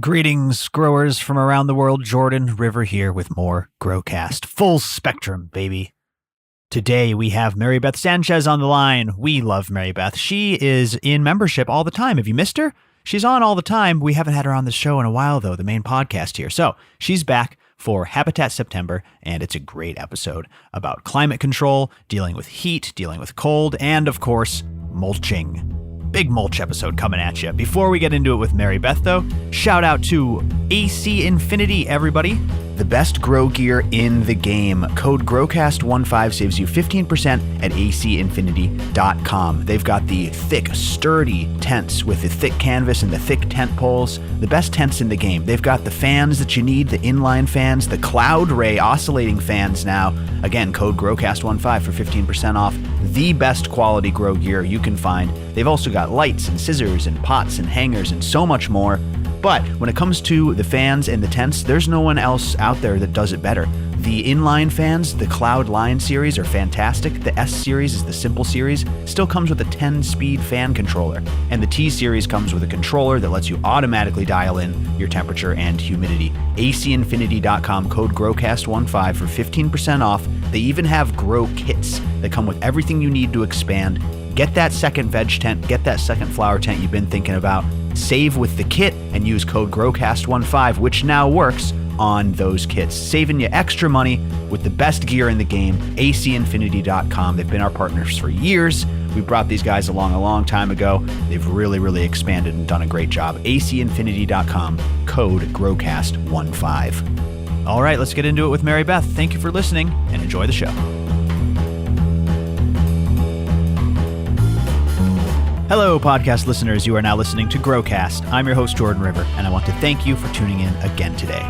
Greetings, growers from around the world. Jordan River here with more GrowCast. Full spectrum, baby. Today we have Marybeth Sanchez on the line. We love Marybeth. She is in membership all the time. Have you missed her? She's on all the time. We haven't had her on the show in a while, though, the main podcast here. So she's back for Habitat September, and it's a great episode about climate control, dealing with heat, dealing with cold, and, of course, mulching. Big mulch episode coming at you. Before we get into it with Marybeth, though, shout out to AC Infinity, everybody. The best grow gear in the game. Code GrowCast15 saves you 15% at acinfinity.com. They've got the thick, sturdy tents with the thick canvas and the thick tent poles. The best tents in the game. They've got the fans that you need, the inline fans, the cloud ray oscillating fans now. Again, code GrowCast15 for 15% off. The best quality grow gear you can find. They've also got lights and scissors and pots and hangers and so much more. But when it comes to the fans and the tents, there's no one else out there that does it better. The inline fans, the Cloud Line series, are fantastic. The S series is the simple series. Still comes with a 10-speed fan controller. And the T series comes with a controller that lets you automatically dial in your temperature and humidity. acinfinity.com, code GrowCast15 for 15% off. They even have grow kits that come with everything you need to expand. Get that second veg tent, get that second flower tent you've been thinking about. Save with the kit and use code GrowCast15, which now works on those kits, saving you extra money with the best gear in the game. acinfinity.com. They've been our partners for years. We brought these guys along a long time ago. They've really expanded and done a great job. acinfinity.com, code GrowCast15. All right, let's get into it with Marybeth. Thank you for listening and enjoy the show. Hello, podcast listeners. You are now listening to GrowCast. I'm your host, Jordan River, and I want to thank you for tuning in again today.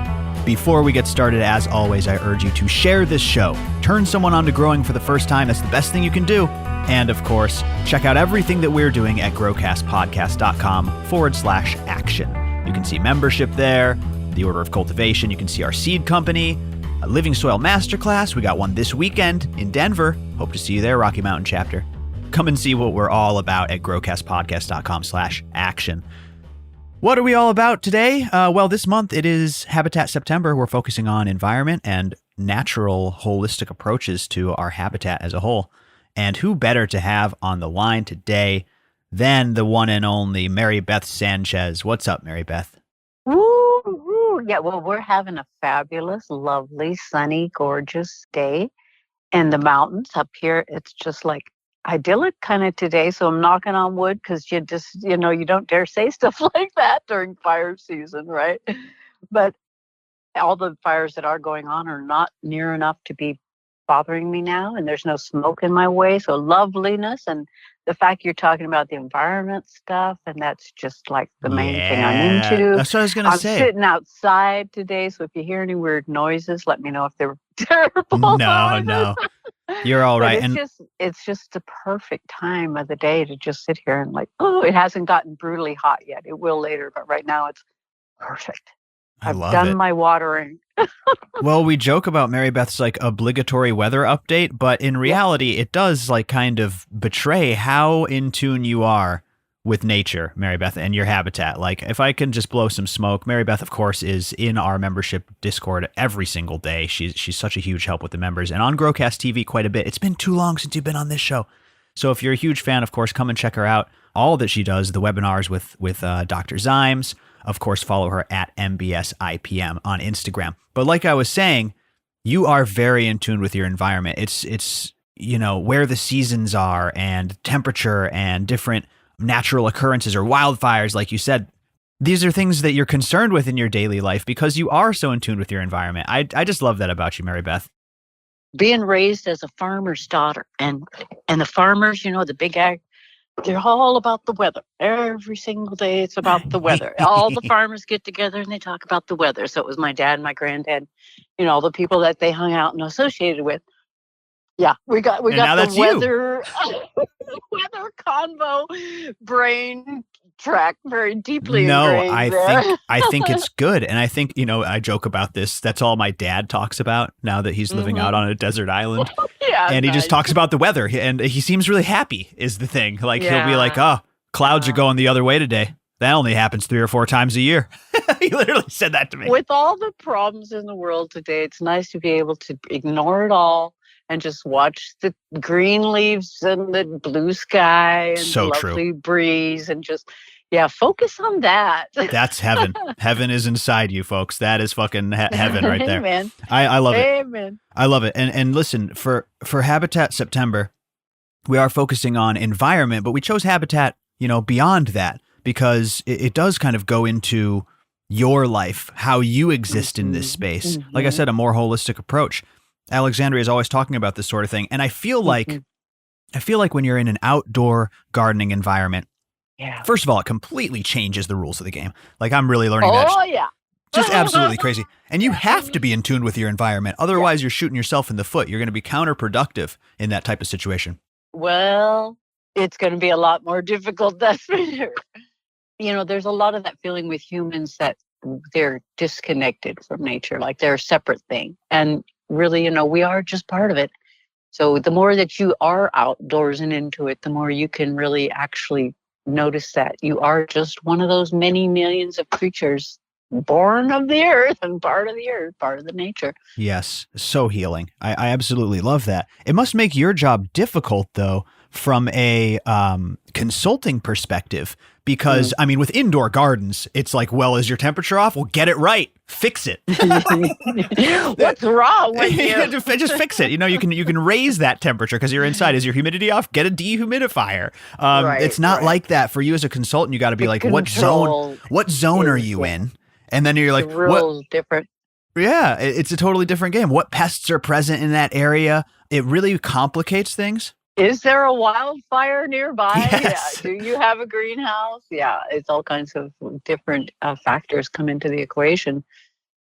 Before we get started, as always, I urge you to share this show. Turn someone on to growing for the first time. That's the best thing you can do. And, of course, check out everything that we're doing at growcastpodcast.com/action. You can see membership there, the order of cultivation. You can see our seed company, a Living Soil Masterclass. We got one this weekend in Denver. Hope to see you there, Rocky Mountain chapter. Come and see what we're all about at growcastpodcast.com/action. What are we all about today? Well, this month it is Habitat September. We're focusing on environment and natural, holistic approaches to our habitat as a whole. And who better to have on the line today than the one and only Marybeth Sanchez? What's up, Marybeth? Woo! Yeah, well, we're having a fabulous, lovely, sunny, gorgeous day in the mountains up here. It's just like idyllic kind of today, so I'm knocking on wood because you don't dare say stuff like that during fire season, right? But all the fires that are going on are not near enough to be bothering me now, and there's no smoke in my way, so loveliness. And the fact you're talking about the environment stuff, and that's just like the main thing I'm into. That's what I was going to say. I'm sitting outside today, so if you hear any weird noises, let me know if they're terrible. No. You're all right. It's just the perfect time of the day to just sit here and it hasn't gotten brutally hot yet. It will later, but right now it's perfect. I've done my watering. Well, we joke about Marybeth's obligatory weather update, but in reality, it does kind of betray how in tune you are with nature, Marybeth, and your habitat. If I can just blow some smoke, Marybeth, of course, is in our membership Discord every single day. She's such a huge help with the members, and on GrowCast TV quite a bit. It's been too long since you've been on this show. So if you're a huge fan, of course, come and check her out. All that she does, the webinars with Dr. Zymes. Of course, follow her at MBSIPM on Instagram. But like I was saying, you are very in tune with your environment. It's where the seasons are and temperature and different natural occurrences or wildfires, like you said. These are things that you're concerned with in your daily life because you are so in tune with your environment. I just love that about you, Marybeth. Being raised as a farmer's daughter, and the farmers, the big ag, they're all about the weather. Every single day it's about the weather. All the farmers get together and they talk about the weather. So it was my dad and my granddad, the people that they hung out and associated with. Yeah, we got the weather weather convo brain track very deeply ingrained I think it's good. And I think, I joke about this. That's all my dad talks about now that he's living out on a desert island. Yeah, and he just talks about the weather, and he seems really happy is the thing. He'll be like, oh, clouds are going the other way today. That only happens 3 or 4 times a year. He literally said that to me. With all the problems in the world today, it's nice to be able to ignore it all and just watch the green leaves and the blue sky and So the true. lovely breeze and just, focus on that. That's heaven. Heaven is inside you, folks. That is fucking heaven right there. Amen. I love it. Amen. I love it. And listen, for Habitat September, we are focusing on environment, but we chose habitat, beyond that, because it does kind of go into your life, how you exist in this space. Like I said, a more holistic approach. Alexandria is always talking about this sort of thing. And I feel like when you're in an outdoor gardening environment, first of all, it completely changes the rules of the game. Like I'm really learning that. Oh, yeah. Just absolutely crazy. And you have to be in tune with your environment. Otherwise, you're shooting yourself in the foot. You're going to be counterproductive in that type of situation. Well, it's going to be a lot more difficult, that's for sure. There's a lot of that feeling with humans that they're disconnected from nature, like they're a separate thing. And really, we are just part of it. So the more that you are outdoors and into it, the more you can really actually notice that you are just one of those many millions of creatures born of the earth and part of the earth, part of the nature. Yes, so healing. I absolutely love that. It must make your job difficult, though, from a consulting perspective, because, with indoor gardens, it's like, well, is your temperature off? Well, get it right. Fix it. What's wrong with you? Just fix it. You can raise that temperature because you're inside. Is your humidity off? Get a dehumidifier. It's not like that for you as a consultant. You got to be like, what zone are you in? And then you're like, what? Different. Yeah, it's a totally different game. What pests are present in that area? It really complicates things. Is there a wildfire nearby? Yes. Yeah. Do you have a greenhouse? Yeah, it's all kinds of different factors come into the equation.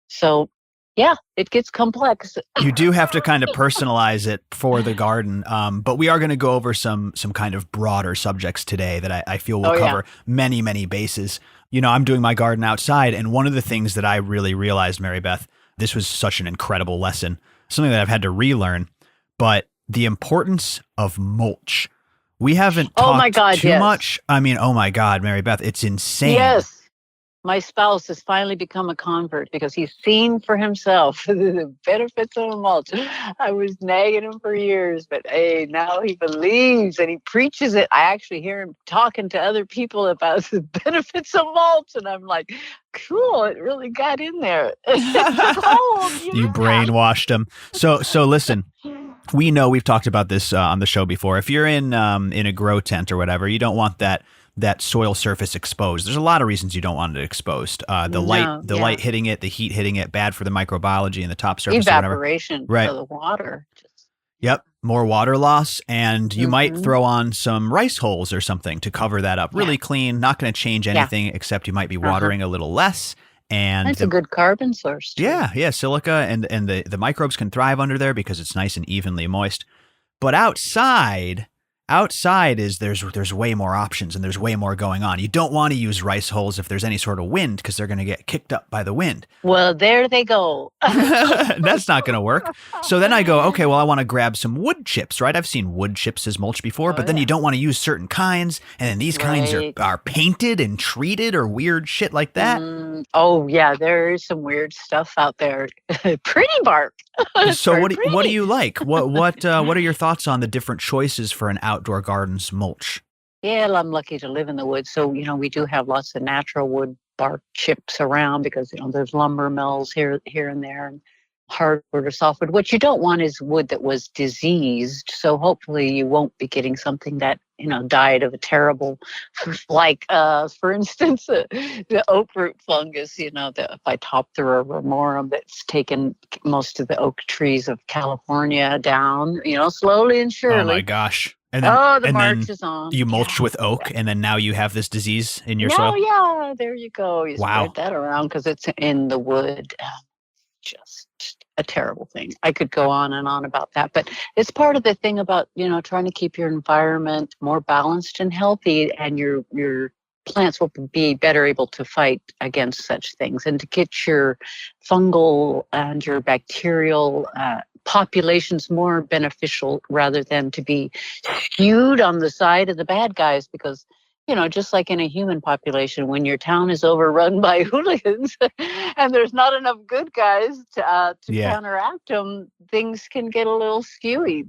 So, it gets complex. You do have to kind of personalize it for the garden. But we are going to go over some kind of broader subjects today that I feel will cover many, many bases. I'm doing my garden outside. And one of the things that I really realized, Marybeth, this was such an incredible lesson, something that I've had to relearn, but the importance of mulch. We haven't talked too much. Oh my God, Marybeth, it's insane. Yes. My spouse has finally become a convert because he's seen for himself the benefits of mulch. I was nagging him for years, but hey, now he believes and he preaches it. I actually hear him talking to other people about the benefits of mulch, and I'm like, cool, it really got in there. You brainwashed him. So listen. We know we've talked about this on the show before. If you're in a grow tent or whatever, you don't want that soil surface exposed. There's a lot of reasons you don't want it exposed. The light hitting it, the heat hitting it, bad for the microbiology and the top surface. Evaporation right. of the water. Yep, more water loss, and you might throw on some rice hulls or something to cover that up. Really clean, not going to change anything except you might be watering a little less. And that's a good carbon source too. Yeah, silica and the microbes can thrive under there because it's nice and evenly moist. But outside is there's way more options and there's way more going on. You don't want to use rice hulls if there's any sort of wind because they're going to get kicked up by the wind. Well, there they go. That's not going to work. So then I go, okay, well, I want to grab some wood chips, right? I've seen wood chips as mulch before, but then you don't want to use certain kinds. And then these kinds are painted and treated or weird shit like that. Oh, yeah, there is some weird stuff out there. Pretty bark. So what do you like? What are your thoughts on the different choices for an outdoor garden's mulch? Yeah, well, I'm lucky to live in the woods. So, we do have lots of natural wood bark chips around because, there's lumber mills here and there, and hardwood or softwood. What you don't want is wood that was diseased. So hopefully you won't be getting something that, died of a terrible, like, for instance, the oak root fungus, the Phytophthora ramorum that's taken most of the oak trees of California down, slowly and surely. Oh my gosh. And then, the march is on. You mulched with oak, and then now you have this disease in your soil? Yeah, there you go. You spread that around because it's in the wood. Just a terrible thing. I could go on and on about that, but it's part of the thing about, trying to keep your environment more balanced and healthy, and your plants will be better able to fight against such things and to get your fungal and your bacterial populations more beneficial rather than to be skewed on the side of the bad guys, because just like in a human population, when your town is overrun by hooligans and there's not enough good guys to Yeah. counteract them, things can get a little skewy.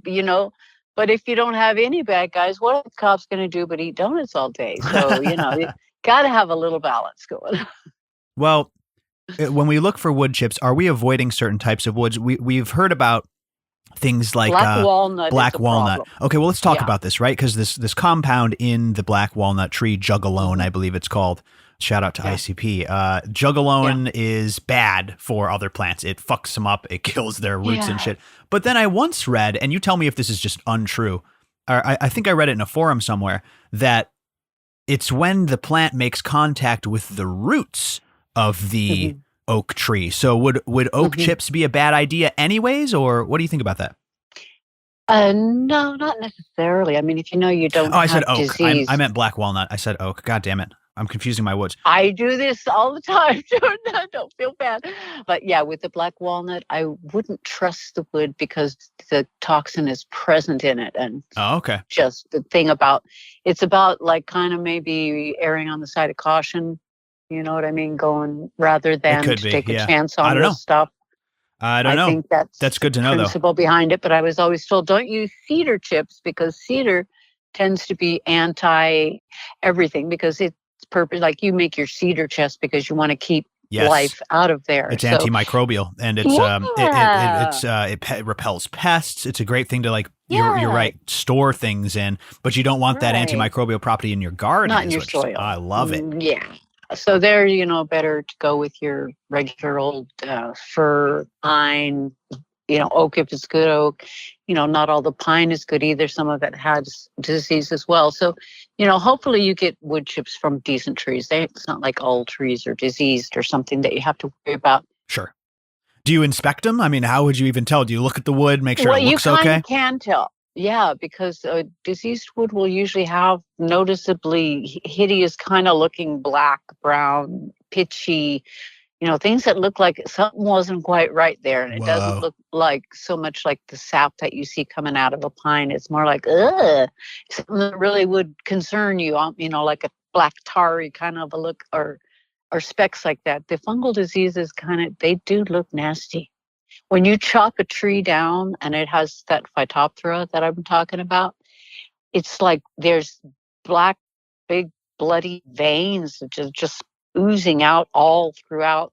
But if you don't have any bad guys, what are the cops going to do but eat donuts all day? So, you got to have a little balance going. Well, when we look for wood chips, are we avoiding certain types of woods? We've heard about things like Black walnut is black a walnut. problem. Okay, well, let's talk Yeah. about this, right? Because this compound in the black walnut tree, jugalone, I believe it's called. Shout out to Yeah. ICP. Jugalone is bad for other plants. It fucks them up. It kills their roots and Yeah. shit. But then I once read, and you tell me if this is just untrue, or I think I read it in a forum somewhere, that it's when the plant makes contact with the roots of the oak tree. So would oak chips be a bad idea anyways, or what do you think about that? No, not necessarily. I mean, if you don't Oh, I said have oak. disease. I meant black walnut. I said oak. God damn it. I'm confusing my woods. I do this all the time, Jordan. I don't feel bad. But yeah, with the black walnut, I wouldn't trust the wood because the toxin is present in it. And Oh, okay. just the thing it's about like kind of maybe erring on the side of caution. You know what I mean? Going rather than could to be, take yeah. a chance I on don't know. this stuff. I don't know. think That's good to know, the though. principle behind it. But I was always told, don't use cedar chips because cedar tends to be anti everything because it's purpose. Like you make your cedar chest because you want to keep Yes. life out of there. It's So, antimicrobial, and it's yeah. it repels pests. It's a great thing to like. Yeah. You're right. Store things in, but you don't want that Right. antimicrobial property in your garden. Not in is your what you're saying. soil. I love it. Yeah. So there, better to go with your regular old fir, pine, oak if it's good oak. Not all the pine is good either. Some of it has disease as well. So, hopefully you get wood chips from decent trees. It's not like all trees are diseased or something that you have to worry about. Sure. Do you inspect them? I mean, how would you even tell? Do you look at the wood, make sure Well, it looks you kind okay? of can tell. Yeah, because diseased wood will usually have noticeably hideous kind of looking black, brown, pitchy, things that look like something wasn't quite right there. And it doesn't Whoa. look like so much like the sap that you see coming out of a pine. It's more like, ugh, something that really would concern you, like a black tarry kind of a look or specks like that. The fungal diseases they do look nasty. When you chop a tree down and it has that phytophthora that I'm talking about, it's like there's black, big, bloody veins just oozing out all throughout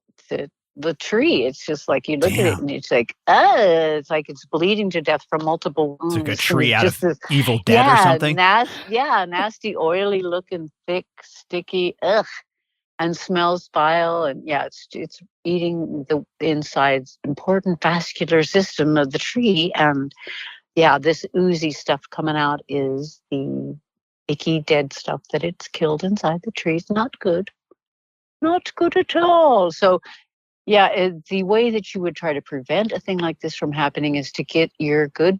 the tree. It's just like you look at it Damn. and it's like, it's bleeding to death from multiple wounds. It's like a And tree out just of this, Evil Dead or something. nasty, oily looking, thick, sticky, ugh, and smells vile. And yeah, it's eating the insides, important vascular system of the tree. And yeah, this oozy stuff coming out is the icky dead stuff that it's killed inside the trees. Not good. Not good at all. So yeah, the way that you would try to prevent a thing like this from happening is to get your good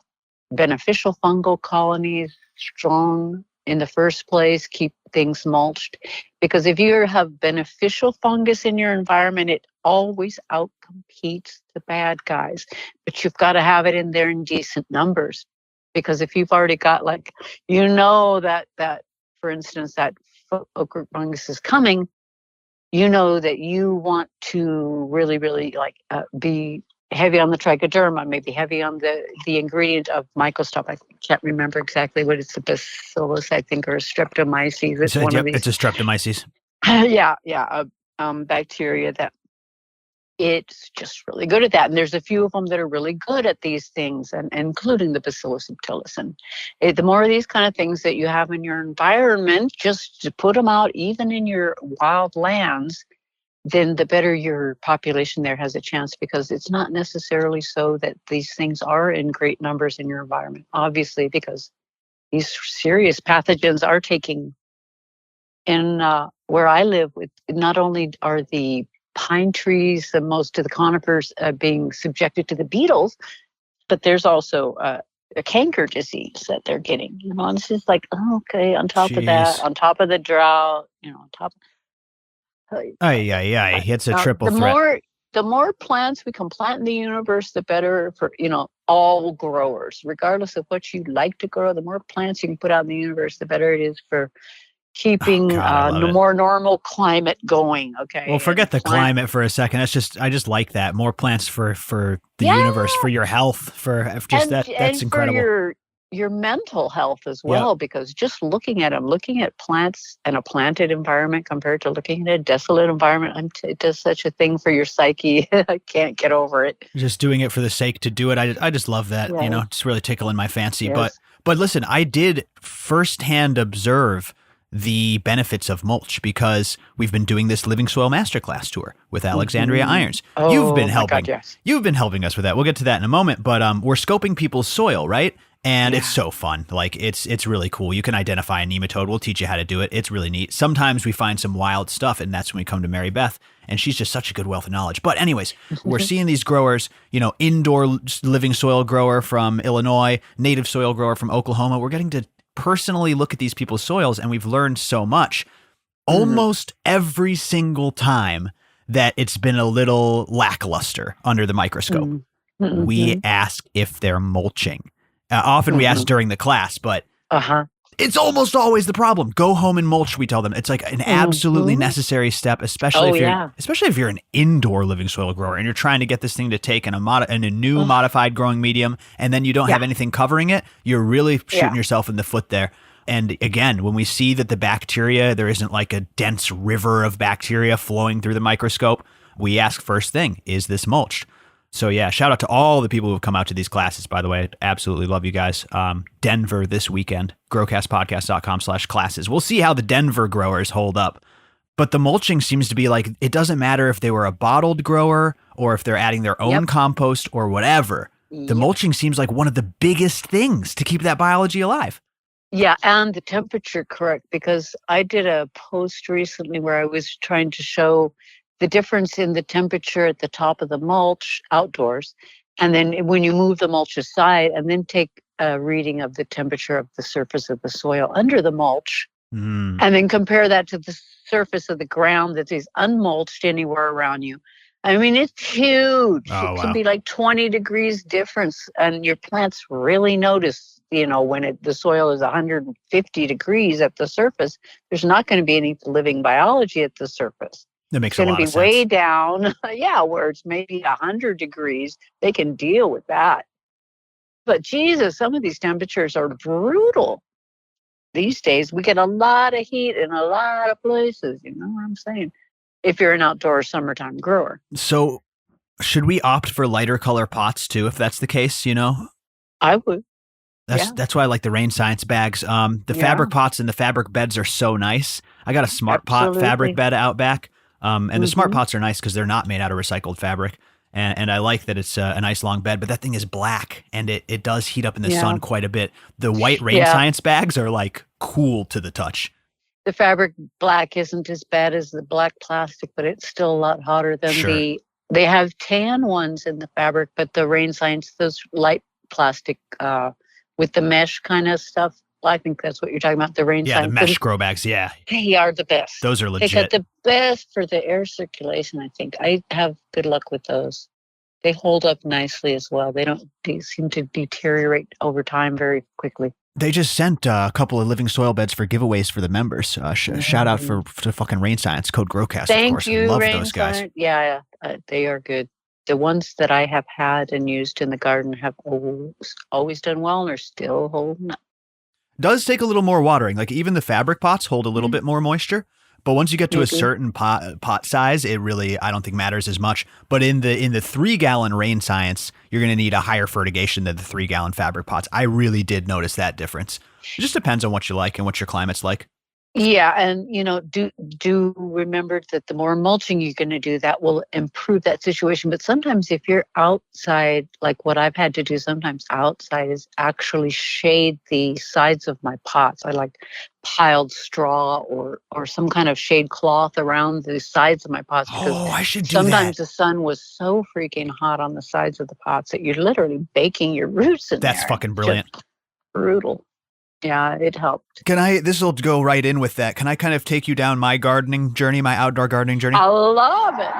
beneficial fungal colonies strong in the first place, keep things mulched. Because if you have beneficial fungus in your environment, it always outcompetes the bad guys. But you've got to have it in there in decent numbers. Because if you've already got that for instance, that oak fungus is coming, that you want to really, really be heavy on the trichoderma, maybe heavy on the ingredient of mycostop. I can't remember exactly what it's, a bacillus, I think, or a streptomyces. It's one of these. It's a streptomyces. Yeah, bacteria that it's just really good at that. And there's a few of them that are really good at these things, and including the bacillus subtilis. And the more of these kind of things that you have in your environment, just to put them out, even in your wild lands, then the better your population there has a chance, because it's not necessarily so that these things are in great numbers in your environment, obviously, because these serious pathogens are taking in where I live. With not only are the pine trees, the most of the conifers being subjected to the beetles, but there's also a canker disease that they're getting. And it's just like, oh, okay, on top of that, on top of the drought, on top. It's a triple threat. The more plants we can plant in the universe, the better for, all growers, regardless of what you like to grow. The more plants you can put out in the universe, the better it is for keeping God, I love it. more normal climate going. Okay. Well, forget the climate for a second. I just like that. More plants for the universe, for your health, for just that's and incredible. for your mental health as Yep. well, because just looking at them, looking at plants and a planted environment compared to looking at a desolate environment, it does such a thing for your psyche. I can't get over it. Just doing it for the sake to do it. I just love that. Yes. You know, it's really tickling my fancy. Yes. But listen, I did firsthand observe the benefits of mulch because we've been doing this Living Soil Masterclass tour with Alexandria Irons. Oh, You've been helping. God, yes. You've been helping us with that. We'll get to that in a moment. But we're scoping people's soil, right? And it's so fun. Like it's really cool. You can identify a nematode. We'll teach you how to do it. It's really neat. Sometimes we find some wild stuff, and that's when we come to Marybeth, and she's just such a good wealth of knowledge. But anyways, we're seeing these growers, you know, indoor living soil grower from Illinois, native soil grower from Oklahoma. We're getting to personally look at these people's soils, and we've learned so much. Almost every single time that it's been a little lackluster under the microscope, we ask if they're mulching. Often we ask during the class, but it's almost always the problem. Go home and mulch, we tell them. It's like an absolutely necessary step, especially if you're an indoor living soil grower and you're trying to get this thing to take in a new modified growing medium, and then you don't have anything covering it. You're really shooting yourself in the foot there. And again, when we see that the bacteria, there isn't like a dense river of bacteria flowing through the microscope, we ask first thing, is this mulched? So yeah, shout out to all the people who have come out to these classes, by the way. Absolutely love you guys. Denver this weekend, growcastpodcast.com/classes. We'll see how the Denver growers hold up. But the mulching seems to be like, it doesn't matter if they were a bottled grower or if they're adding their own compost or whatever. The mulching seems like one of the biggest things to keep that biology alive. Yeah, and the temperature correct, because I did a post recently where I was trying to show the difference in the temperature at the top of the mulch outdoors, and then when you move the mulch aside, and then take a reading of the temperature of the surface of the soil under the mulch, and then compare that to the surface of the ground that is unmulched anywhere around you. I mean, it's huge. It can be like 20 degrees difference, and your plants really notice, you know, when the soil is 150 degrees at the surface, there's not going to be any living biology at the surface. That makes a lot of sense. It's going to be way down, where it's maybe 100 degrees. They can deal with that. But Jesus, some of these temperatures are brutal. These days, we get a lot of heat in a lot of places. You know what I'm saying? If you're an outdoor summertime grower. So should we opt for lighter color pots too, if that's the case, you know? I would. That's why I like the Rain Science bags. The fabric pots and the fabric beds are so nice. I got a Smart Pot fabric bed out back. And the Smart Pots are nice because they're not made out of recycled fabric. And I like that it's a nice long bed, but that thing is black and it does heat up in the sun quite a bit. The white Rain Science bags are like cool to the touch. The fabric black isn't as bad as the black plastic, but it's still a lot hotter than they have tan ones in the fabric, but the Rain Science, those light plastic with the mesh kind of stuff, I think that's what you're talking about, the Rain Science. Yeah, the mesh grow bags, They are the best. Those are legit. They got the best for the air circulation, I think. I have good luck with those. They hold up nicely as well. They seem to deteriorate over time very quickly. They just sent a couple of living soil beds for giveaways for the members. Shout out for fucking Rain Science, code GrowCast. Thank of course. you, I love Rain those guys. Science. Yeah, they are good. The ones that I have had and used in the garden have always done well and are still holding up. Does take a little more watering. Like even the fabric pots hold a little bit more moisture, but once you get to a certain pot size, it really, I don't think matters as much. But in the 3-gallon Rain Science, you're going to need a higher fertigation than the 3-gallon fabric pots. I really did notice that difference. It just depends on what you like and what your climate's like. Yeah, and do remember that the more mulching you're going to do, that will improve that situation. But sometimes if you're outside, like what I've had to do sometimes outside is actually shade the sides of my pots. I like piled straw or some kind of shade cloth around the sides of my pots. Because I should do sometimes that. the sun was so freaking hot on the sides of the pots that you're literally baking your roots in there. That's fucking brilliant. Just brutal. Yeah, it helped. This will go right in with that. Can I kind of take you down my gardening journey, my outdoor gardening journey? I love it.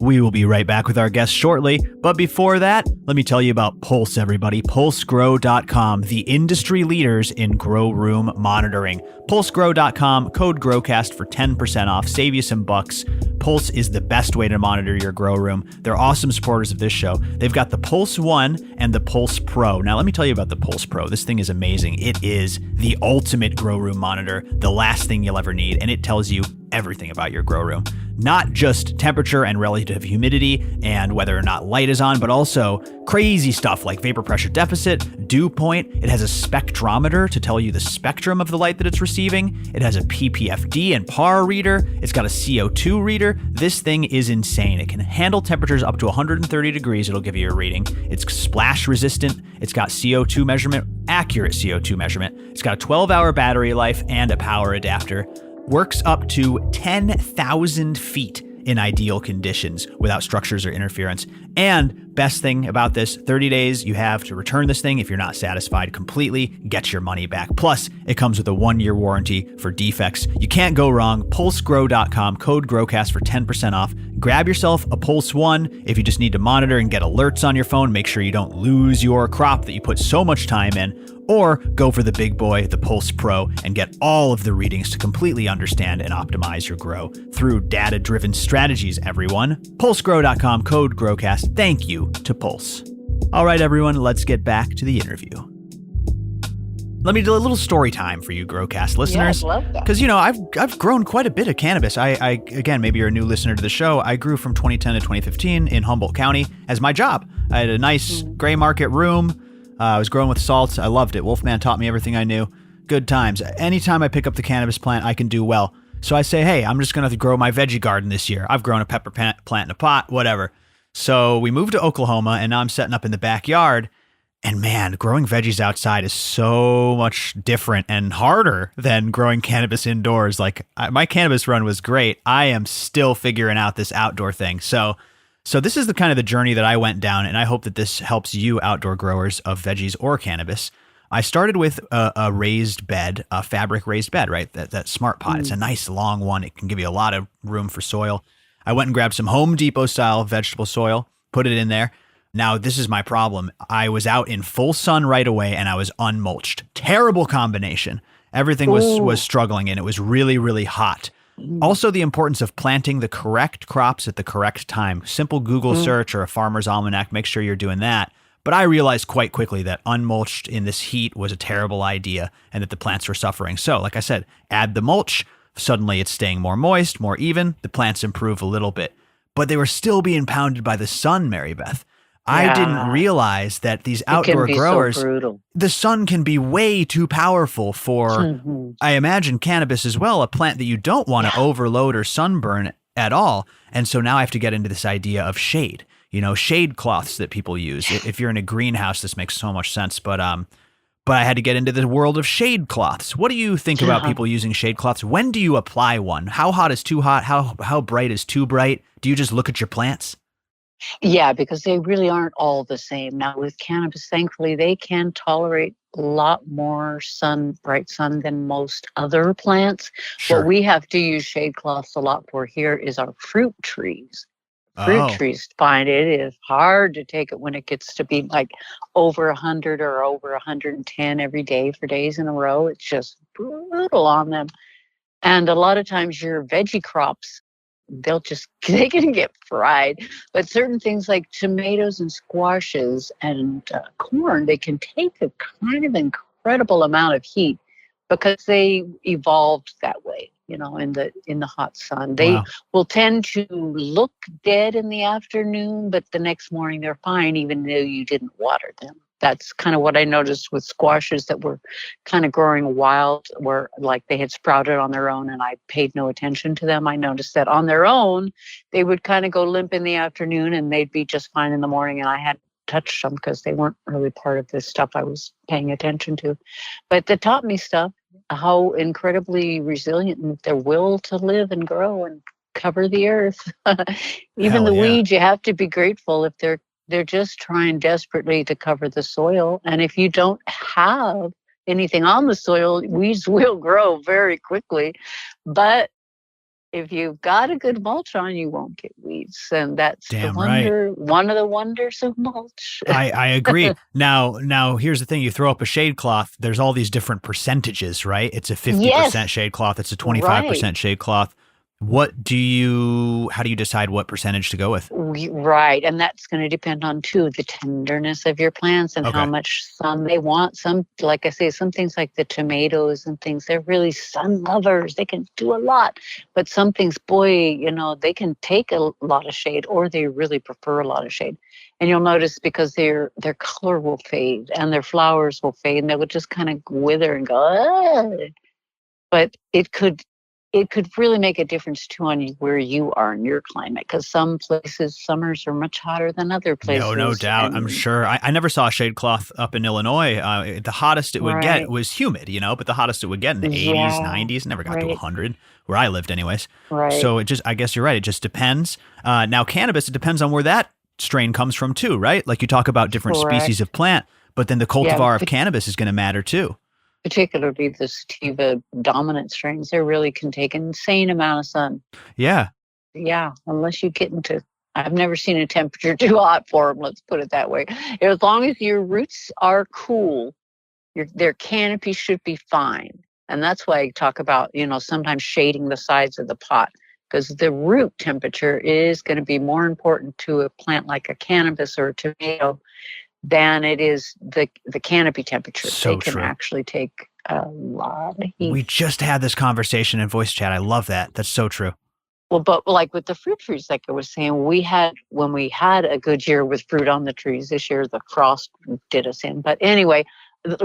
We will be right back with our guest shortly, but before that, let me tell you about Pulse, everybody. PulseGrow.com, the industry leaders in grow room monitoring. PulseGrow.com, code GROWCAST for 10% off, save you some bucks. Pulse is the best way to monitor your grow room. They're awesome supporters of this show. They've got the Pulse 1 and the Pulse Pro. Now, let me tell you about the Pulse Pro. This thing is amazing. It is the ultimate grow room monitor, the last thing you'll ever need, and it tells you everything about your grow room. Not just temperature and relative humidity and whether or not light is on, but also crazy stuff like vapor pressure deficit, dew point. It has a spectrometer to tell you the spectrum of the light that it's receiving. It has a PPFD and PAR reader. It's got a CO2 reader. This thing is insane. It can handle temperatures up to 130 degrees. It'll give you a reading. It's splash resistant. It's got CO2 measurement, accurate CO2 measurement. It's got a 12-hour battery life and a power adapter. Works up to 10,000 feet in ideal conditions without structures or interference. And best thing about this, 30 days you have to return this thing if you're not satisfied completely, get your money back. Plus, it comes with a 1-year warranty for defects. You can't go wrong. PulseGrow.com, code GROWCAST for 10% off. Grab yourself a Pulse 1 if you just need to monitor and get alerts on your phone. Make sure you don't lose your crop that you put so much time in. Or go for the big boy, the Pulse Pro, and get all of the readings to completely understand and optimize your grow through data-driven strategies, everyone. PulseGrow.com, code GROWCAST. Thank you to Pulse. All right, everyone, let's get back to the interview. Let me do a little story time for you, GrowCast listeners. Yeah, I love that. Because, I've grown quite a bit of cannabis. I again, maybe you're a new listener to the show. I grew from 2010 to 2015 in Humboldt County as my job. I had a nice gray market room. I was growing with salts. I loved it. Wolfman taught me everything I knew. Good times. Anytime I pick up the cannabis plant, I can do well. So I say, hey, I'm just going to grow my veggie garden this year. I've grown a pepper plant in a pot, whatever. So we moved to Oklahoma, and now I'm setting up in the backyard. And man, growing veggies outside is so much different and harder than growing cannabis indoors. Like my cannabis run was great. I am still figuring out this outdoor thing. So this is the kind of the journey that I went down, and I hope that this helps you outdoor growers of veggies or cannabis. I started with a raised bed, a fabric raised bed, right? That Smart Pot. It's a nice long one. It can give you a lot of room for soil. I went and grabbed some Home Depot style vegetable soil, put it in there. Now, this is my problem. I was out in full sun right away, and I was unmulched. Terrible combination. Everything was struggling, and it was really, really hot. Also, the importance of planting the correct crops at the correct time. Simple Google search or a farmer's almanac, make sure you're doing that. But I realized quite quickly that unmulched in this heat was a terrible idea and that the plants were suffering. So, like I said, add the mulch. Suddenly it's staying more moist, more even. The plants improve a little bit. But they were still being pounded by the sun, Marybeth. I didn't realize that these outdoor growers, so the sun can be way too powerful for, I imagine, cannabis as well, a plant that you don't want to overload or sunburn at all. And so now I have to get into this idea of shade, shade cloths that people use. If you're in a greenhouse, this makes so much sense. But I had to get into the world of shade cloths. What do you think about people using shade cloths? When do you apply one? How hot is too hot? How bright is too bright? Do you just look at your plants? Yeah, because they really aren't all the same. Now with cannabis, thankfully, they can tolerate a lot more bright sun than most other plants. Sure. What we have to use shade cloths a lot for here is our fruit trees. Fruit trees find it is hard to take it when it gets to be like over 100 or over 110 every day for days in a row. It's just brutal on them. And a lot of times your veggie crops, they can get fried. But certain things like tomatoes and squashes and corn, they can take a kind of incredible amount of heat because they evolved that way. In the hot sun, they will tend to look dead in the afternoon, but the next morning they're fine, even though you didn't water them. That's kind of what I noticed with squashes that were kind of growing wild, where like they had sprouted on their own and I paid no attention to them. I noticed that on their own, they would kind of go limp in the afternoon and they'd be just fine in the morning. And I hadn't touched them because they weren't really part of this stuff I was paying attention to. But it taught me stuff, how incredibly resilient their will to live and grow and cover the earth. Even the weeds, you have to be grateful if they're just trying desperately to cover the soil. And if you don't have anything on the soil, weeds will grow very quickly. But if you've got a good mulch on, you won't get weeds. And that's the Damn right. wonder, one of the wonders of mulch. I agree. Now here's the thing: you throw up a shade cloth. There's all these different percentages, right? It's a 50% Yes, shade cloth. It's a right. 25% shade cloth. How do you decide what percentage to go with? Right. And that's going to depend on, too, the tenderness of your plants and how Okay. much sun they want. Some, like I say, some things like the tomatoes and things, they're really sun lovers. They can do a lot. But some things, boy, they can take a lot of shade or they really prefer a lot of shade. And you'll notice because their color will fade and their flowers will fade and they will just kind of wither and go, "Ugh." But it could really make a difference too on where you are in your climate, because some places summers are much hotter than other No places. doubt. I'm And sure. I never saw a shade cloth up in Illinois. The hottest it would get right, was humid, but the hottest it would get in the 80s, yeah, 90s, never got to right, 100 where I lived, anyways. right, So I guess you're right. It just depends. Now, cannabis, it depends on where that strain comes from, too, right? Like you talk about different species correct. of plant, but then the Yeah, cultivar of cannabis is going to matter, too. particularly the sativa dominant strains, they really can take an insane amount of sun. Yeah. Yeah, unless you get into, I've never seen a temperature too hot for them. Let's put it that way. As long as your roots are cool, their canopy should be fine. And that's why I talk about, sometimes shading the sides of the pot, because the root temperature is going to be more important to a plant like a cannabis or a tomato than it is the canopy temperature. They So can true. actually take a lot of heat. We just had this conversation in voice chat. I love that. That's so true. Well, but like with the fruit trees, like I was saying, when we had a good year with fruit on the trees this year, the frost did us in. But anyway,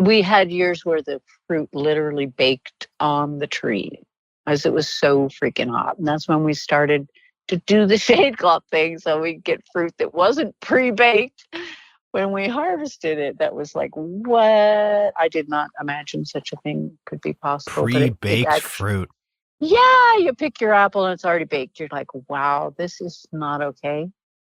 we had years where the fruit literally baked on the tree as it was so freaking hot. And that's when we started to do the shade cloth thing. So we get fruit that wasn't pre-baked when we harvested it. That was like, what? I did not imagine such a thing could be possible, but it Pre-baked actually, fruit. yeah, you pick your apple and it's already baked. You're like, wow, this is not okay.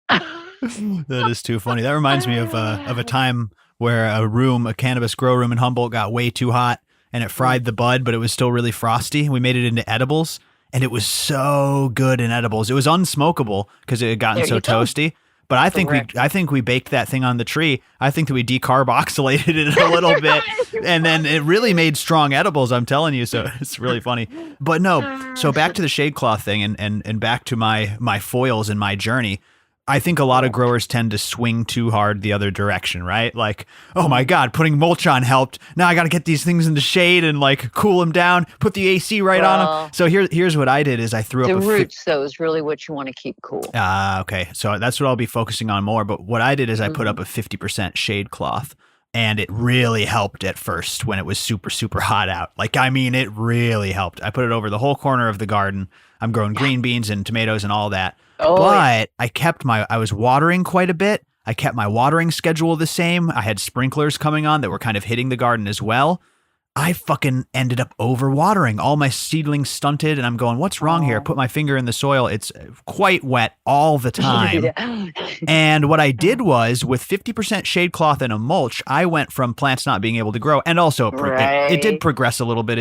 That is too funny. That reminds me of a time where a cannabis grow room in Humboldt got way too hot and it fried the bud, but it was still really frosty. We made it into edibles and it was so good in edibles. It was unsmokable because it had gotten There so you go. toasty. But I think we Correct. I think we baked that thing on the tree. I think that we decarboxylated it a little bit and then it really made strong edibles, I'm telling you. So it's really funny. But no, so back to the shade cloth thing and back to my foils and my journey. I think a lot of Yeah. growers tend to swing too hard the other direction, right? Like, oh my God, putting mulch on helped. Now I got to get these things in the shade and like cool them down, put the AC right on them. Well, So here's what I did is I threw up the a roots, though, is really what you want to keep cool. okay. So that's what I'll be focusing on more. But what I did is I put up Mhm. a 50% shade cloth and it really helped at first when it was super, super hot out. Like, I mean, it really helped. I put it over the whole corner of the garden. I'm growing Yeah. green beans and tomatoes and all that. Oh, yeah. But I was watering quite a bit. I kept my watering schedule the same. I had sprinklers coming on that were kind of hitting the garden as well. I fucking ended up over watering. All my seedlings stunted, and I'm going, what's wrong here? Oh. Put my finger in the soil. It's quite wet all the time. Yeah. And what I did was, with 50% shade cloth and a mulch, I went from plants not being able to grow, and also it did Right. progress a little bit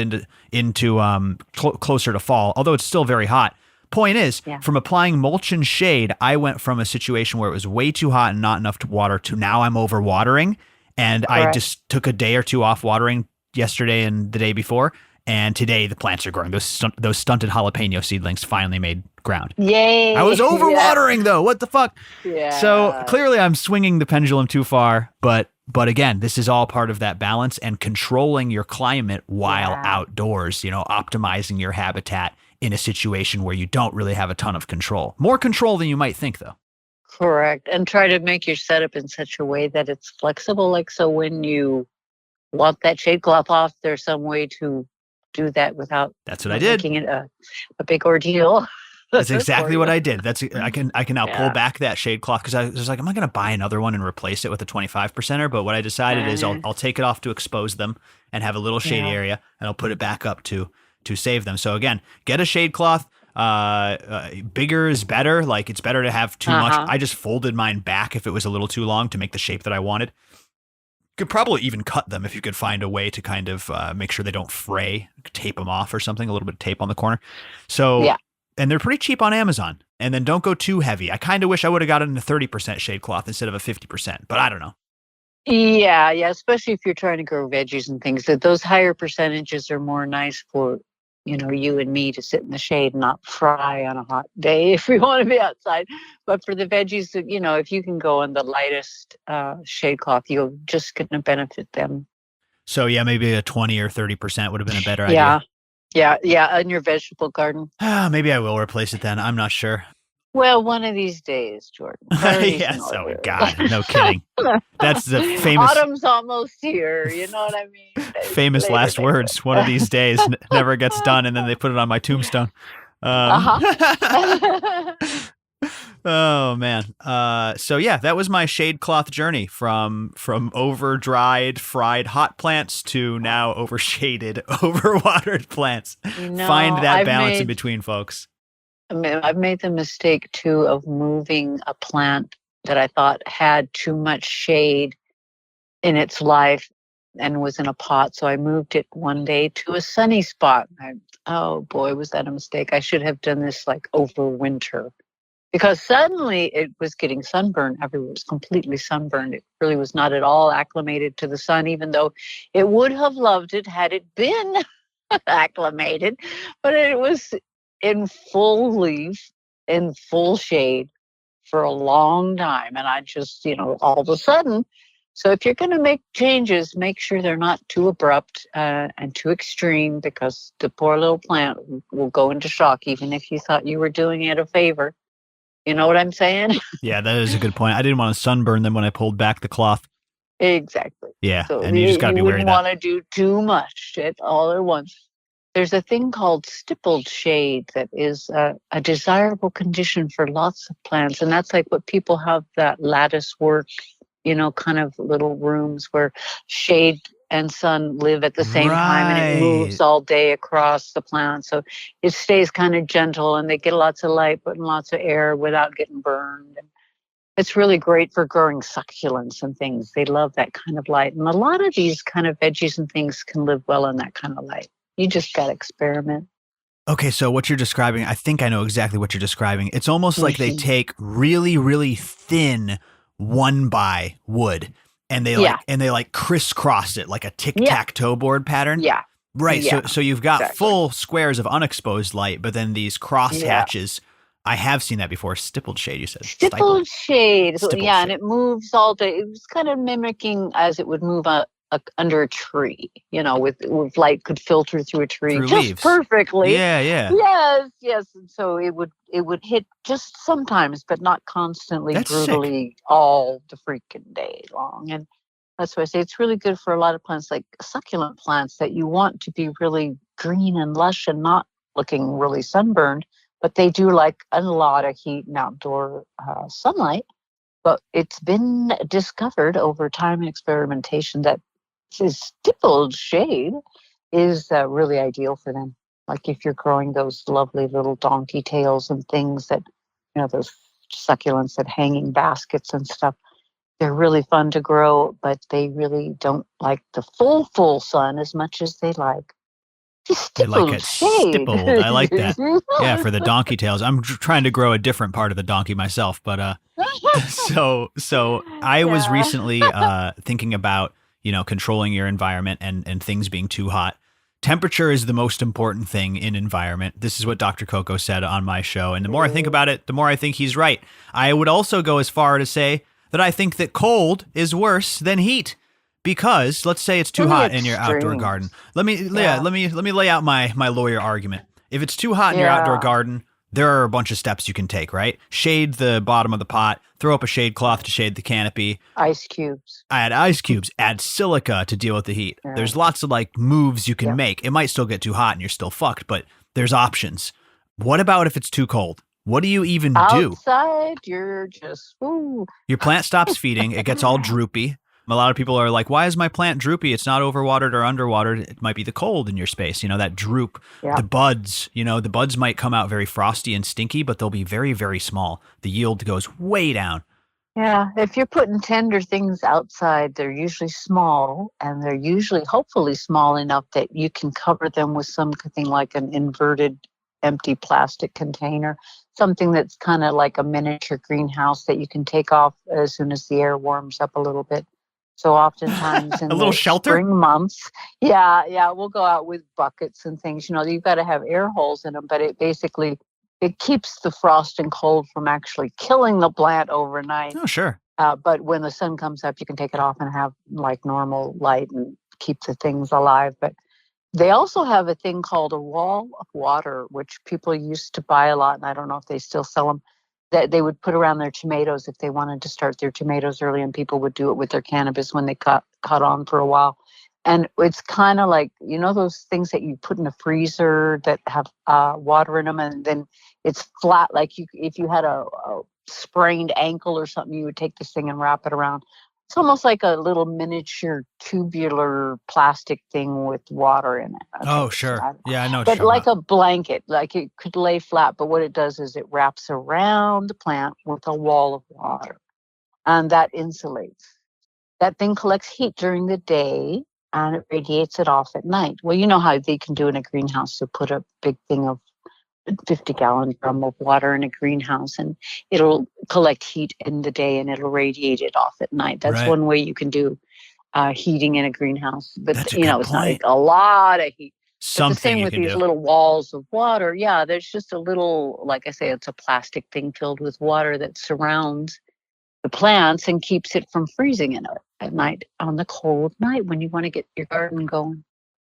into closer to fall, although it's still very hot. Point is, Yeah. from applying mulch and shade, I went from a situation where it was way too hot and not enough to water to now I'm over watering. And I Correct. just took a day or two off watering yesterday and the day before. And today the plants are growing. Those stunted jalapeno seedlings finally made ground. Yay. I was over Yeah. watering though. What the fuck? Yeah. So clearly I'm swinging the pendulum too far, but again, this is all part of that balance and controlling your climate while Yeah. outdoors, optimizing your habitat in a situation where you don't really have a ton of control. More control than you might think though. Correct. And try to make your setup in such a way that it's flexible. Like, so when you want that shade cloth off, there's some way to do that without That's what I did. making it a big ordeal. That's exactly for what you. I did. I can now pull Yeah. back that shade cloth because I was like, am I going to buy another one and replace it with a 25%er? But what I decided is I'll take it off to expose them and have a little shady Yeah. area, and I'll put it back up to save them. So again, get a shade cloth. Bigger is better. Like, it's better to have too much. Uh-huh. I just folded mine back if it was a little too long to make the shape that I wanted. Could probably even cut them if you could find a way to kind of make sure they don't fray, tape them off or something, a little bit of tape on the corner. So Yeah. And they're pretty cheap on Amazon. And then don't go too heavy. I kind of wish I would have gotten a 30% shade cloth instead of a 50%, but I don't know. Yeah, especially if you're trying to grow veggies and things. That those higher percentages are more nice for, you and me to sit in the shade and not fry on a hot day if we want to be outside. But for the veggies, if you can go on the lightest shade cloth, you're just going to benefit them. So yeah, maybe a 20 or 30% would have been a better Yeah. idea. Yeah, in your vegetable garden. Maybe I will replace it then. I'm not sure. Well, one of these days, Jordan. Yes. Oh, God. No kidding. That's the famous... Autumn's almost here. You know what I mean? Famous last words. One of these days never gets done, and then they put it on my tombstone. Oh, man. So, yeah, that was my shade cloth journey from over-dried, fried hot plants to now overshaded, overwatered plants. Find that balance in between, folks. I've made the mistake, too, of moving a plant that I thought had too much shade in its life and was in a pot. So I moved it one day to a sunny spot. Oh, boy, was that a mistake. I should have done this like over winter because suddenly it was getting sunburned everywhere. It was completely sunburned. It really was not at all acclimated to the sun, even though it would have loved it had it been acclimated. But it was in full leaf, in full shade for a long time. And I just, all of a sudden, so if you're going to make changes, make sure they're not too abrupt and too extreme because the poor little plant will go into shock even if you thought you were doing it a favor. You know what I'm saying? Yeah, that is a good point. I didn't want to sunburn them when I pulled back the cloth. Exactly. Yeah, so and you just got to be wary of that. You wouldn't want to do too much all at once. There's a thing called stippled shade that is a desirable condition for lots of plants. And that's like what people have that lattice work, kind of little rooms where shade and sun live at the same time and it moves all day across the plant. So it stays kind of gentle and they get lots of light but lots of air without getting burned. And it's really great for growing succulents and things. They love that kind of light. And a lot of these kind of veggies and things can live well in that kind of light. You just got to experiment. Okay, so what you're describing, I think I know exactly what you're describing. It's almost like they take really, really thin 1x wood and they crisscross it like a tic-tac-toe board pattern. Yeah. Right. Yeah. So you've got full squares of unexposed light, but then these cross hatches. I have seen that before. Stippled shade, you said. Stippled shade. Stippled shade. And it moves all day. It was kind of mimicking as it would move under a tree, with light could filter through a tree just leaves. Perfectly. Yeah. Yes. And so it would hit just sometimes, but not constantly, That's brutally sick. all the freaking day long. And that's why I say it's really good for a lot of plants, like succulent plants that you want to be really green and lush and not looking really sunburned, but they do like a lot of heat and outdoor sunlight. But it's been discovered over time and experimentation that stippled shade is really ideal for them. Like if you're growing those lovely little donkey tails and things that, those succulents that hang in baskets and stuff, they're really fun to grow, but they really don't like the full sun as much as they like They like it stippled. I like that. Yeah, for the donkey tails. I'm trying to grow a different part of the donkey myself, but so I was recently thinking about, controlling your environment and things being too hot. Temperature is the most important thing in environment. This is what Dr. Coco said on my show. And the more I think about it, the more I think he's right. I would also go as far to say that I think that cold is worse than heat. Because let's say it's too hot in your outdoor garden. Let me lay out my lawyer argument. If it's too hot in your outdoor garden, there are a bunch of steps you can take, right? Shade the bottom of the pot, throw up a shade cloth to shade the canopy. Ice cubes. Add ice cubes, add silica to deal with the heat. Yeah. There's lots of moves you can make. It might still get too hot and you're still fucked, but there's options. What about if it's too cold? What do you even do? Outside, you're just, ooh. Your plant stops feeding. It gets all droopy. A lot of people are like, why is my plant droopy? It's not overwatered or underwatered. It might be the cold in your space. That droop, the buds, the buds might come out very frosty and stinky, but they'll be very, very small. The yield goes way down. Yeah. If you're putting tender things outside, they're usually small and they're usually hopefully small enough that you can cover them with something like an inverted empty plastic container, something that's kind of like a miniature greenhouse that you can take off as soon as the air warms up a little bit. So oftentimes A in little the shelter? spring months, yeah, we'll go out with buckets and things. You've got to have air holes in them, but it keeps the frost and cold from actually killing the plant overnight. Oh, sure. But when the sun comes up, you can take it off and have like normal light and keep the things alive. But they also have a thing called a wall of water, which people used to buy a lot, and I don't know if they still sell them, that they would put around their tomatoes if they wanted to start their tomatoes early, and people would do it with their cannabis when they caught on for a while. And it's kind of like, those things that you put in a freezer that have water in them, and then it's flat. Like if you had a sprained ankle or something, you would take this thing and wrap it around. It's almost like a little miniature tubular plastic thing with water in it. Oh, sure. Yeah, I know what But you're talking like about. a blanket, like it could lay flat. But what it does is it wraps around the plant with a wall of water, and that insulates. That thing collects heat during the day and it radiates it off at night. Well, you know how they can do in a greenhouse. So put a big thing of 50-gallon drum of water in a greenhouse, and it'll collect heat in the day and it'll radiate it off at night. That's Right. one way you can do heating in a greenhouse. But, That's a good it's not point. like a lot of heat. But the Something same you with can these do. little walls of water. Yeah, there's just a little, like I say, it's a plastic thing filled with water that surrounds the plants and keeps it from freezing at night on the cold night when you want to get your garden going.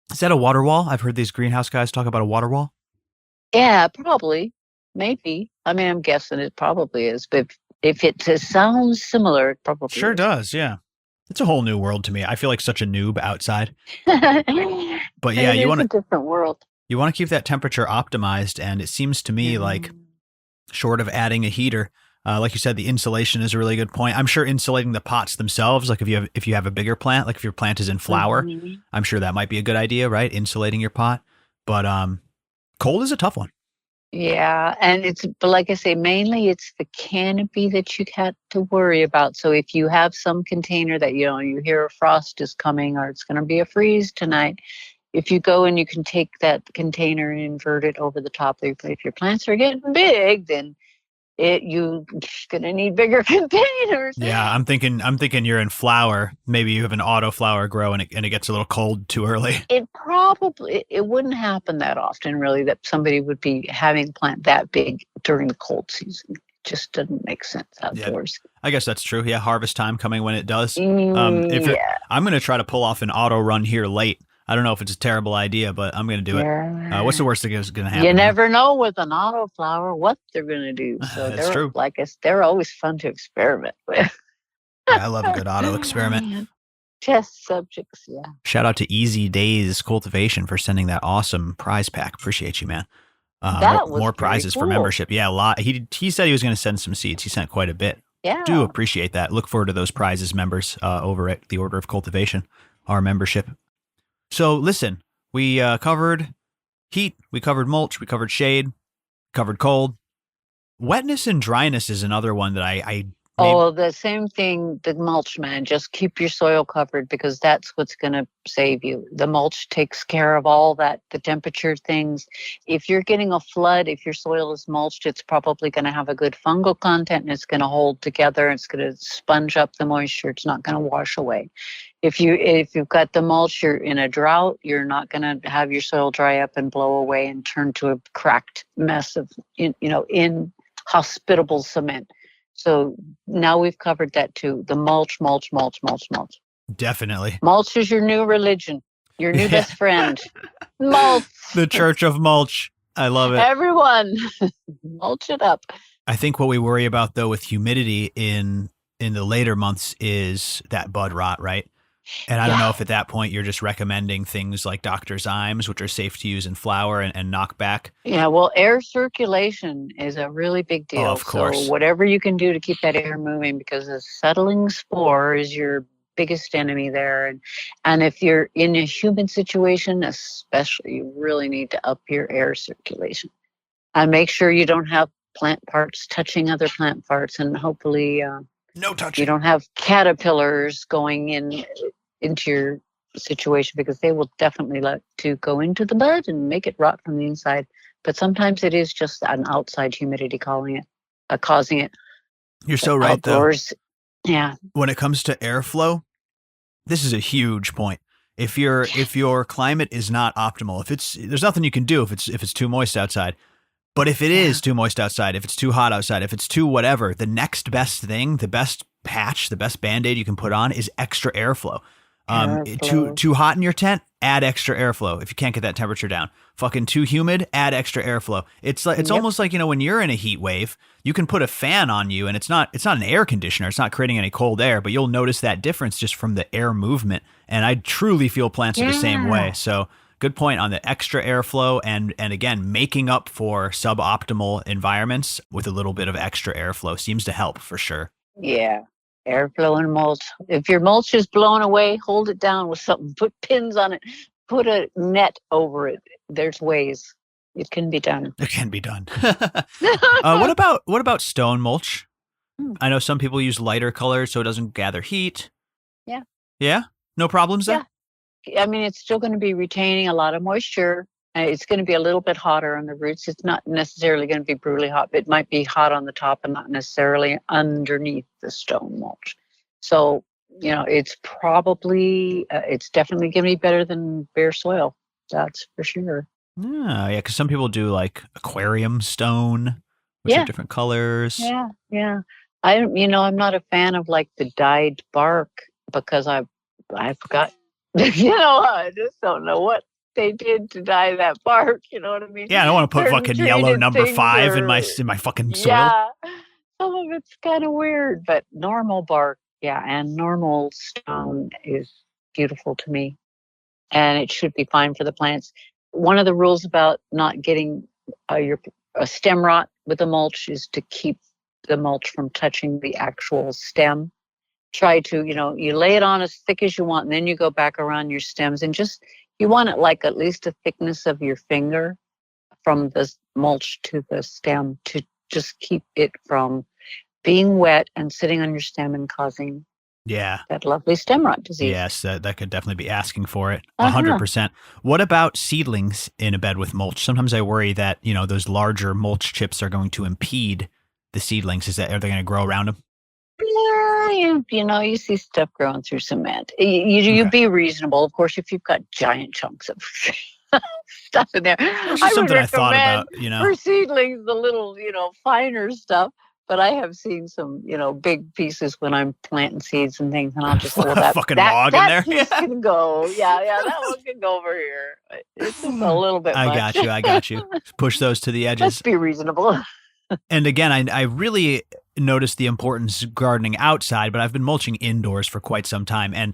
Is that a water wall? I've heard these greenhouse guys talk about a water wall. Yeah, probably. Maybe. I mean, I'm guessing it probably is. But if it sounds similar, it probably Sure is. does, yeah. It's a whole new world to me. I feel like such a noob outside. But yeah, It you is want a to different world. keep that temperature optimized, and it seems to me like Mm. short of adding a heater, like you said, the insulation is a really good point. I'm sure insulating the pots themselves, like if you have a bigger plant, like if your plant is in flower, Mhm. I'm sure that might be a good idea, right? Insulating your pot. But cold is a tough one. Yeah, and but like I say, mainly it's the canopy that you had to worry about. So if you have some container that, you hear a frost is coming or it's going to be a freeze tonight, if you go and you can take that container and invert it over the top, if your plants are getting big, then you're going to need bigger containers. Yeah, I'm thinking you're in flower. Maybe you have an auto flower grow and it gets a little cold too early. It wouldn't happen that often, really, that somebody would be having a plant that big during the cold season. It just doesn't make sense Yeah, outdoors. I guess that's true. Yeah, harvest time coming when it does. If it, Yeah. I'm going to try to pull off an auto run here late. I don't know if it's a terrible idea, but I'm going to do it. What's the Yeah. worst thing that's going to You happen? never know with an autoflower what they're going to do. So That's true. they're always fun to experiment with. Yeah, I love a good auto experiment. Test subjects, yeah. Shout out to Easy Days Cultivation for sending that awesome prize pack. Appreciate you, man. That was More very prizes for cool. membership. Yeah, a lot. He said he was going to send some seeds. He sent quite a bit. Yeah. Do appreciate that. Look forward to those prizes, members, over at the Order of Cultivation, our membership. So listen, we covered heat, we covered mulch, we covered shade, covered cold. Wetness and dryness is another one that I Oh, the same thing, the mulch, man. Just keep your soil covered because that's what's going to save you. The mulch takes care of all that, the temperature things. If you're getting a flood, if your soil is mulched, it's probably going to have a good fungal content and it's going to hold together. It's going to sponge up the moisture. It's not going to wash away. If you've got the mulch, you're in a drought, you're not going to have your soil dry up and blow away and turn to a cracked mess of, inhospitable cement. So now we've covered that too. The mulch. definitely. Mulch is your new religion, your new best friend. Mulch. The Church of Mulch. I love it. Everyone, mulch it up. I think what we worry about though with humidity in the later months is that bud rot, right? And I don't know if at that point you're just recommending things like Dr. Zymes, which are safe to use in flower and knockback. Yeah, well, air circulation is a really big deal. Oh, of course. So whatever you can do to keep that air moving, because a settling spore is your biggest enemy there. And if you're in a humid situation, especially, you really need to up your air circulation. And make sure you don't have plant parts touching other plant parts, and hopefully No touching. you don't have caterpillars going into your situation, because they will definitely like to go into the bud and make it rot from the inside. But sometimes it is just an outside humidity causing it. You're so right, outdoors, though. Yeah. When it comes to airflow, this is a huge point. If your climate is not optimal, there's nothing you can do if it's too moist outside. But if it is too moist outside, if it's too hot outside, if it's too whatever, the next best thing, the best patch, the best Band-Aid you can put on is extra airflow. Too hot in your tent, add extra airflow if you can't get that temperature down. Fucking too humid, add extra airflow. It's almost like, when you're in a heat wave, you can put a fan on you and it's not an air conditioner. It's not creating any cold air, but you'll notice that difference just from the air movement. And I truly feel plants are the same way. So good point on the extra airflow and again, making up for suboptimal environments with a little bit of extra airflow seems to help for sure. Yeah. Airflow and mulch. If your mulch is blown away, hold it down with something. Put pins on it. Put a net over it. There's ways. It can be done. It can be done. What about stone mulch? I know some people use lighter colors so it doesn't gather heat. Yeah. Yeah? No problems there? Yeah. I mean, it's still going to be retaining a lot of moisture. It's going to be a little bit hotter on the roots. It's not necessarily going to be brutally hot. It might be hot on the top and not necessarily underneath the stone mulch. So, it's probably, it's definitely going to be better than bare soil. That's for sure. Yeah, because some people do like aquarium stone with some different colors. Yeah. I'm not a fan of like the dyed bark because I forgot, I just don't know what they did to dye that bark, you know what I mean? Yeah, I don't want to put fucking yellow number 5 in my fucking soil. Yeah, some of it's kind of weird, but normal bark, and normal stone is beautiful to me. And it should be fine for the plants. One of the rules about not getting your stem rot with the mulch is to keep the mulch from touching the actual stem. Try to, you lay it on as thick as you want, and then you go back around your stems and you want it like at least a thickness of your finger from the mulch to the stem to just keep it from being wet and sitting on your stem and causing that lovely stem rot disease. Yes, that could definitely be asking for it. 100%. What about seedlings in a bed with mulch? Sometimes I worry that, those larger mulch chips are going to impede the seedlings. Are they going to grow around them? Yeah, you see stuff growing through cement. You be reasonable. Of course, if you've got giant chunks of stuff in there. I would recommend thought about, for seedlings, the little, finer stuff. But I have seen some, big pieces when I'm planting seeds and things, and I'll just hold that fucking log in there. That can go. Yeah, that one can go over here. It's just a little bit much. I got you. Push those to the edges. Let's be reasonable. And again, I really noticed the importance of gardening outside, but I've been mulching indoors for quite some time. And,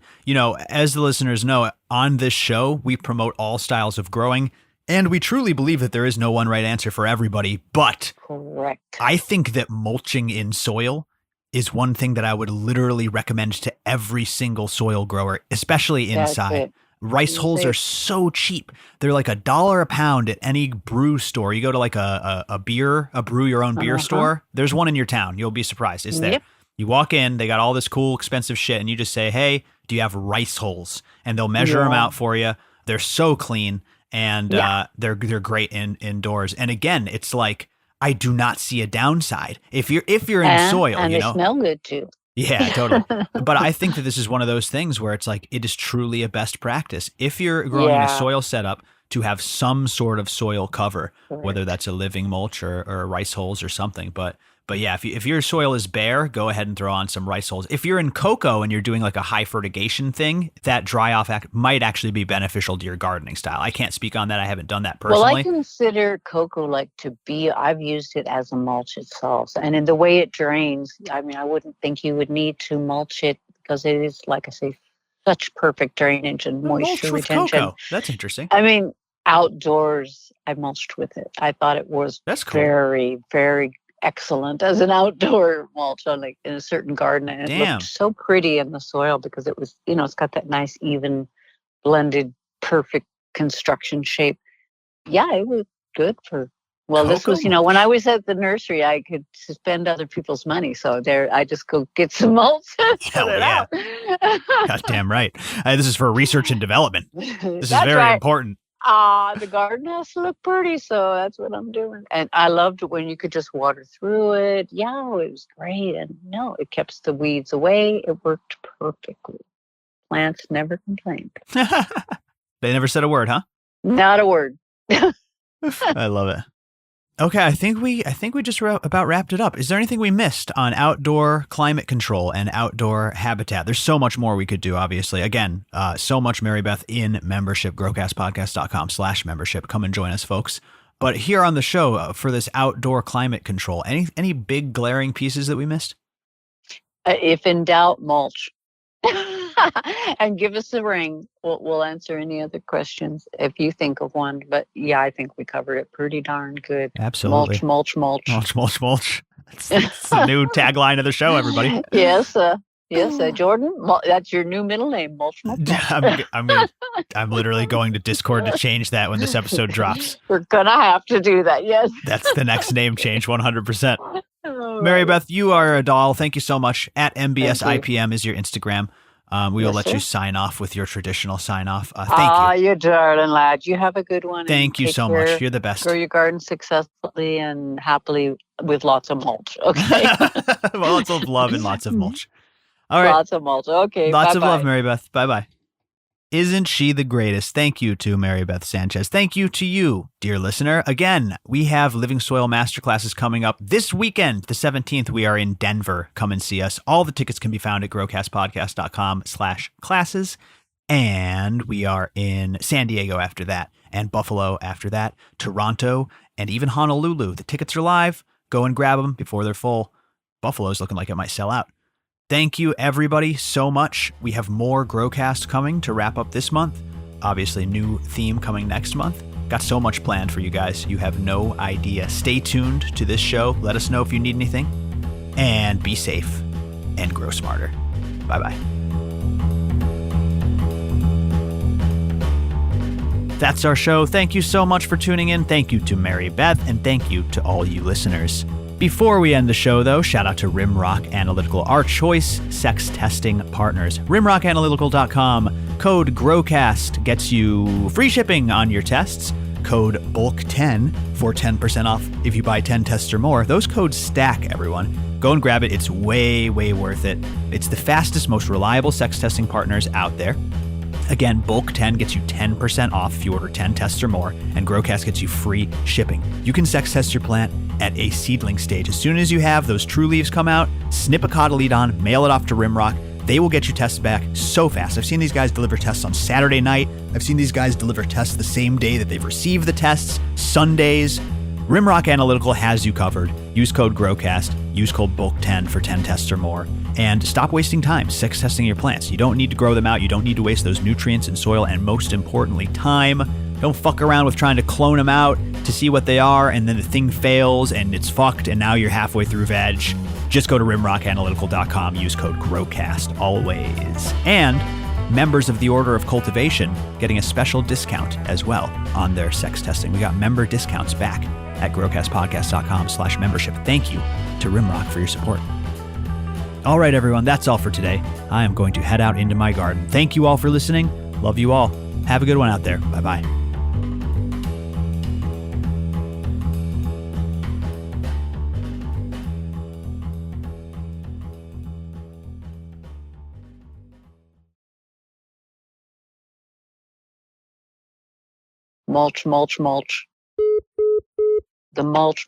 as the listeners know, on this show, we promote all styles of growing, and we truly believe that there is no one right answer for everybody. But correct. I think that mulching in soil is one thing that I would literally recommend to every single soil grower, especially inside. Rice hulls are so cheap. They're like $1 a pound at any brew store. You go to like a brew your own beer store. There's one in your town. You'll be surprised. It's there. Yep. You walk in, they got all this cool, expensive shit, and you just say, "Hey, do you have rice hulls?" And they'll measure them out for you. They're so clean, and they're great indoors. And again, it's like I do not see a downside if you're in soil. And they smell good too. Yeah, totally. But I think that this is one of those things where it's like, it is truly a best practice. If you're growing in a soil setup, to have some sort of soil cover, whether that's a living mulch or rice hulls or something. But yeah, if your soil is bare, go ahead and throw on some rice hulls. If you're in cocoa and you're doing like a high fertigation thing, that dry off might actually be beneficial to your gardening style. I can't speak on that. I haven't done that personally. Well, I consider cocoa I've used it as a mulch itself. And in the way it drains, I mean, I wouldn't think you would need to mulch it because it is, like I say, such perfect drainage and moisture retention. Cocoa. That's interesting. I mean, outdoors, I mulched with it. I thought it was very, very excellent as an outdoor mulch in a certain garden. And it looked so pretty in the soil because it was, it's got that nice, even, blended, perfect construction shape. Yeah, it was good for... Well, this was, when I was at the nursery, I could spend other people's money. So I just go get some mulch and put it out. Goddamn right. This is for research and development. This is very important. The garden has to look pretty, so that's what I'm doing. And I loved it when you could just water through it. Yeah, it was great. And no, it keeps the weeds away. It worked perfectly. Plants never complained. They never said a word, huh? Not a word. I love it. Okay, I think we just about wrapped it up. Is there anything we missed on outdoor climate control and outdoor habitat? There's so much more we could do, obviously. Again, so much Marybeth in membership, growcastpodcast.com/membership. Come and join us, folks. But here on the show for this outdoor climate control, any big glaring pieces that we missed? If in doubt, mulch. And give us a ring. We'll answer any other questions if you think of one. But yeah, I think we covered it pretty darn good. Absolutely. Mulch. Mulch. That's the new tagline of the show, everybody. Yes, Jordan. That's your new middle name, Mulch. I'm literally going to Discord to change that when this episode drops. We're gonna have to do that. Yes. That's the next name change, 100%. Marybeth, you are a doll. Thank you so much. At MBSIPM is your Instagram. We will let you sign off with your traditional sign off. Thank you. You darling lad. You have a good one. Thank you so much. You're the best. Grow your garden successfully and happily with lots of mulch. Okay. Lots of love and lots of mulch. All right. Lots of mulch. Okay. Lots of love, Marybeth. Bye-bye. Isn't she the greatest? Thank you to Marybeth Sanchez. Thank you to you, dear listener. Again, we have Living Soil Masterclasses coming up this weekend, the 17th. We are in Denver. Come and see us. All the tickets can be found at growcastpodcast.com/classes. And we are in San Diego after that, and Buffalo after that, Toronto, and even Honolulu. The tickets are live. Go and grab them before they're full. Buffalo's looking like it might sell out. Thank you, everybody, so much. We have more Growcast coming to wrap up this month. Obviously, new theme coming next month. Got so much planned for you guys. You have no idea. Stay tuned to this show. Let us know if you need anything. And be safe and grow smarter. Bye-bye. That's our show. Thank you so much for tuning in. Thank you to Marybeth, and thank you to all you listeners. Before we end the show, though, shout out to Rimrock Analytical, our choice sex testing partners. RimrockAnalytical.com. Code GROWCAST gets you free shipping on your tests. Code BULK10 for 10% off if you buy 10 tests or more. Those codes stack, everyone. Go and grab it. It's way, way worth it. It's the fastest, most reliable sex testing partners out there. Again, Bulk 10 gets you 10% off if you order 10 tests or more, and Growcast gets you free shipping. You can sex test your plant at a seedling stage. As soon as you have those true leaves come out, snip a cotyledon, mail it off to Rimrock. They will get you tests back so fast. I've seen these guys deliver tests on Saturday night. I've seen these guys deliver tests the same day that they've received the tests, Sundays. Rimrock Analytical has you covered. Use code GROWCAST. Use code BULK10 for 10 tests or more. And stop wasting time sex testing your plants. You don't need to grow them out. You don't need to waste those nutrients in soil, and most importantly, time. Don't fuck around with trying to clone them out to see what they are, and then the thing fails and it's fucked, and now you're halfway through veg. Just go to rimrockanalytical.com. Use code GROWCAST always. And members of the Order of Cultivation getting a special discount as well on their sex testing. We got member discounts back at growcastpodcast.com/membership. Thank you to Rimrock for your support. All right, everyone, that's all for today. I am going to head out into my garden. Thank you all for listening. Love you all. Have a good one out there. Bye-bye. Mulch. The mulch.